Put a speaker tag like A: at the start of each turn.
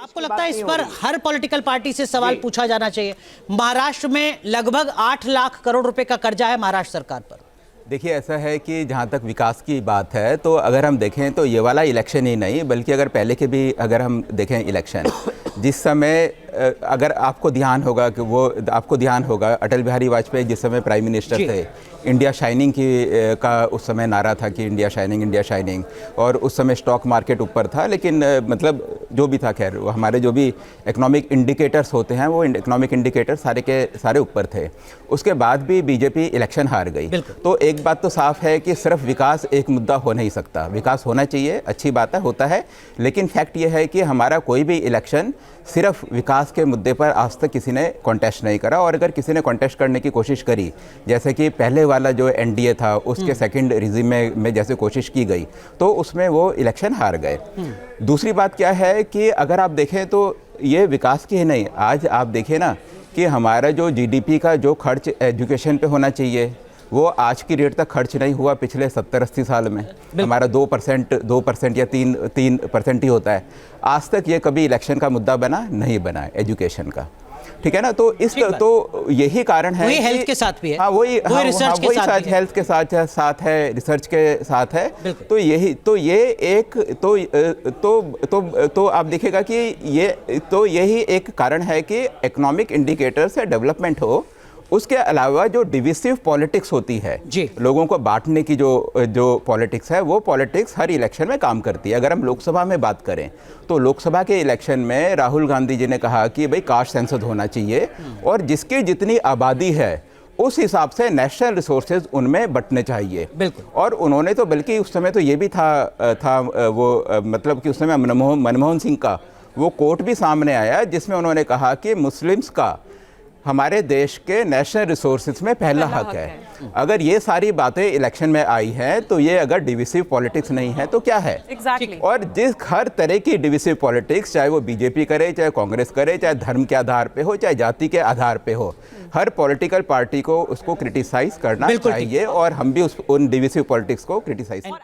A: आपको लगता है इस पर हर पॉलिटिकल पार्टी से सवाल पूछा जाना चाहिए? महाराष्ट्र में लगभग 8 लाख करोड़ रुपए का कर्जा है महाराष्ट्र सरकार पर।
B: देखिए, ऐसा है कि जहाँ तक विकास की बात है तो अगर हम देखें तो ये वाला इलेक्शन ही नहीं बल्कि अगर पहले के भी अगर हम देखें इलेक्शन, जिस समय अगर आपको ध्यान होगा अटल बिहारी वाजपेयी जिस समय प्राइम मिनिस्टर थे, इंडिया शाइनिंग का उस समय नारा था कि इंडिया शाइनिंग, और उस समय स्टॉक मार्केट ऊपर था। लेकिन मतलब जो भी था, खैर हमारे जो भी इकोनॉमिक इंडिकेटर्स होते हैं वो इकोनॉमिक इंडिकेटर सारे के सारे ऊपर थे। उसके बाद भी बीजेपी इलेक्शन हार गई। तो एक बात तो साफ है कि सिर्फ विकास एक मुद्दा हो नहीं सकता। विकास होना चाहिए, अच्छी बात है, होता है, लेकिन फैक्ट ये है कि हमारा कोई भी इलेक्शन सिर्फ विकास के मुद्दे पर आज तक किसी ने कॉन्टेस्ट नहीं करा। और अगर किसी ने कॉन्टेस्ट करने की कोशिश करी, जैसे कि पहले वाला जो एनडीए था उसके सेकंड रिजिम में जैसे कोशिश की गई, तो उसमें वो इलेक्शन हार गए। दूसरी बात क्या है कि अगर आप देखें तो ये विकास की ही नहीं, आज आप देखें ना कि हमारा जो जीडीपी का जो खर्च एजुकेशन पे होना चाहिए वो आज की रेट तक खर्च नहीं हुआ पिछले 70-80 साल में। हमारा 2% या 3% ही होता है। आज तक ये कभी इलेक्शन का मुद्दा नहीं बना है एजुकेशन का, ठीक है ना। तो तो यही कारण है, वही
A: हेल्थ के साथ भी है,
B: वही रिसर्च के साथ, हेल्थ के साथ है, रिसर्च के साथ है। तो ये एक तो आप देखिएगा कि यही एक कारण है कि इकोनॉमिक इंडिकेटर से डेवलपमेंट हो। उसके अलावा जो डिविसिव पॉलिटिक्स होती है, लोगों को बांटने की जो पॉलिटिक्स है, वो पॉलिटिक्स हर इलेक्शन में काम करती है। अगर हम लोकसभा में बात करें तो लोकसभा के इलेक्शन में राहुल गांधी जी ने कहा कि भाई कास्ट सेंसस होना चाहिए और जिसकी जितनी आबादी है उस हिसाब से नेशनल रिसोर्सेज उनमें बंटने चाहिए। और उन्होंने तो बल्कि उस समय तो ये भी था वो मतलब कि उस समय मनमोहन सिंह का वो कोट भी सामने आया जिसमें उन्होंने कहा कि मुस्लिम्स का हमारे देश के नेशनल रिसोर्सेज में पहला हक है। अगर ये सारी बातें इलेक्शन में आई हैं तो ये अगर डिविसिव पॉलिटिक्स नहीं है तो क्या है? और जिस हर तरह की डिविसिव पॉलिटिक्स, चाहे वो बीजेपी करे, चाहे कांग्रेस करे, चाहे धर्म के आधार पे हो, चाहे जाति के आधार पे हो, हर पॉलिटिकल पार्टी को उसको क्रिटिसाइज करना चाहिए और हम भी उन डिविसिव पॉलिटिक्स को क्रिटिसाइज